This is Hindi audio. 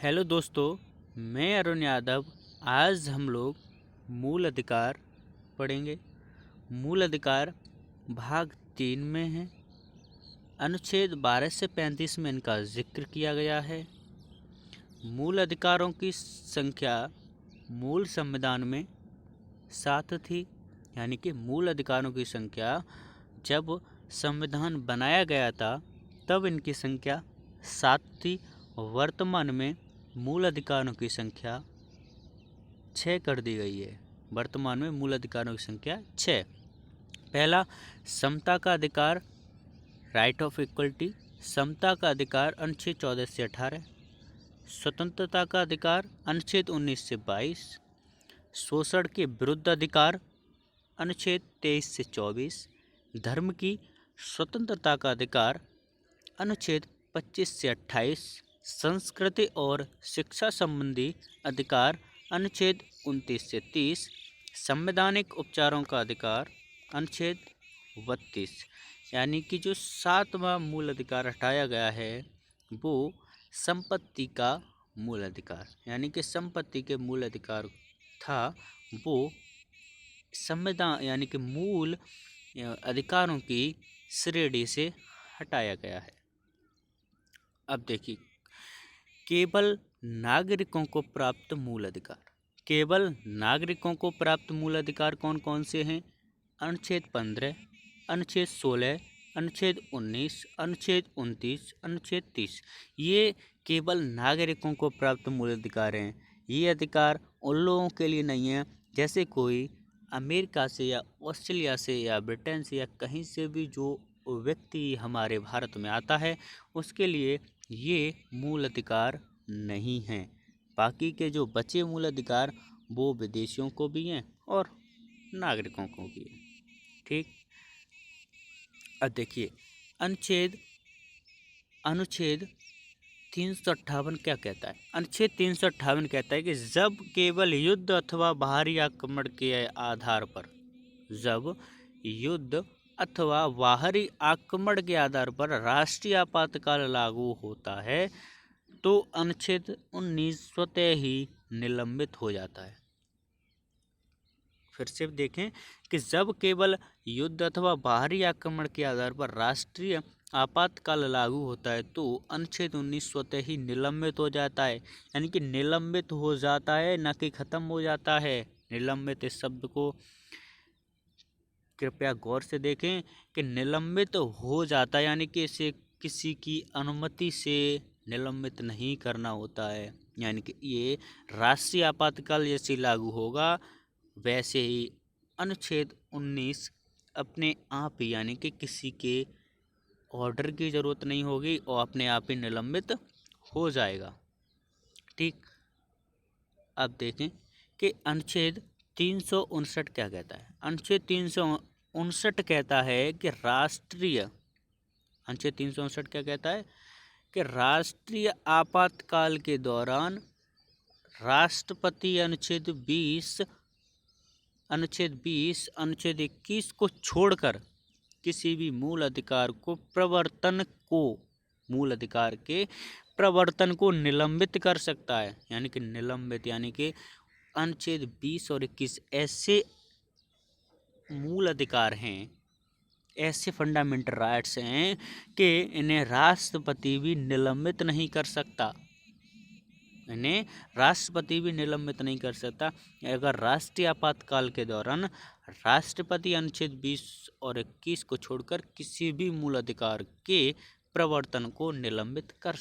हेलो दोस्तों, मैं अरुण यादव। आज हम लोग मूल अधिकार पढ़ेंगे। मूल अधिकार भाग 3 में है। अनुच्छेद 12 से 35 में इनका जिक्र किया गया है। मूल अधिकारों की संख्या मूल संविधान में 7 थी, यानी कि मूल अधिकारों की संख्या जब संविधान बनाया गया था तब इनकी संख्या 7 थी। वर्तमान में मूल अधिकारों की संख्या 6 कर दी गई है। वर्तमान में मूल अधिकारों की संख्या 6। पहला, समता का अधिकार, राइट ऑफ इक्वलिटी। समता का अधिकार अनुच्छेद 14 से 18। स्वतंत्रता का अधिकार अनुच्छेद 19 से 22। शोषण के विरुद्ध अधिकार अनुच्छेद 23 से 24। धर्म की स्वतंत्रता का अधिकार अनुच्छेद 25 से 28। संस्कृति और शिक्षा संबंधी अधिकार अनुच्छेद 29 से 30। संवैधानिक उपचारों का अधिकार अनुच्छेद 32। यानी कि जो 7वां मूल अधिकार हटाया गया है वो संपत्ति का मूल अधिकार, यानी कि संपत्ति के मूल अधिकार था, वो संविधान यानी कि मूल अधिकारों की श्रेणी से हटाया गया है। अब देखिए, केवल नागरिकों को प्राप्त मूल अधिकार। केवल नागरिकों को प्राप्त मूल अधिकार कौन कौन से हैं? अनुच्छेद 15, अनुच्छेद 16, अनुच्छेद 19, अनुच्छेद 29, अनुच्छेद 30। ये केवल नागरिकों को प्राप्त मूल अधिकार हैं। ये अधिकार उन लोगों के लिए नहीं है जैसे कोई अमेरिका से या ऑस्ट्रेलिया से या ब्रिटेन से या कहीं से भी जो व्यक्ति हमारे भारत में आता है उसके लिए ये मूल अधिकार नहीं हैं। बाकी के जो बचे मूल अधिकार वो विदेशियों को भी हैं और नागरिकों को भी हैं। ठीक, अब देखिए अनुच्छेद 358 क्या कहता है? अनुच्छेद 358 कहता है कि जब केवल युद्ध अथवा बाहरी आक्रमण के आधार पर, जब युद्ध अथवा बाहरी आक्रमण के आधार पर राष्ट्रीय आपातकाल लागू होता है तो अनुच्छेद 19 स्वतः ही निलंबित हो जाता है। फिर से देखें कि जब केवल युद्ध अथवा बाहरी आक्रमण के आधार पर राष्ट्रीय आपातकाल लागू होता है तो अनुच्छेद 19 स्वतः ही निलंबित हो जाता है। यानी कि निलंबित हो जाता है, न कि खत्म हो जाता है। निलंबित इस शब्द को कृपया गौर से देखें कि निलंबित हो जाता है, यानी कि इसे किसी की अनुमति से निलंबित नहीं करना होता है। यानी कि ये राष्ट्रीय आपातकाल जैसे लागू होगा वैसे ही अनुच्छेद 19 अपने आप ही, यानी कि किसी के ऑर्डर की ज़रूरत नहीं होगी और अपने आप ही निलंबित हो जाएगा। ठीक, अब देखें कि अनुच्छेद 359 क्या कहता है? अनुच्छेद 359 कहता है कि अनुच्छेद 359 क्या कहता है कि राष्ट्रीय आपातकाल के दौरान राष्ट्रपति अनुच्छेद 20, अनुच्छेद 21 को छोड़कर किसी भी मूल अधिकार को मूल अधिकार के प्रवर्तन को निलंबित कर सकता है। यानी कि निलंबित, यानी कि अनुच्छेद 20 और 21 ऐसे मूल अधिकार हैं, ऐसे फंडामेंटल राइट्स हैं कि इन्हें राष्ट्रपति भी निलंबित नहीं कर सकता। इन्हें राष्ट्रपति भी निलंबित नहीं कर सकता। अगर राष्ट्रीय आपातकाल के दौरान राष्ट्रपति अनुच्छेद 20 और 21 को छोड़कर किसी भी मूल अधिकार के प्रवर्तन को निलंबित कर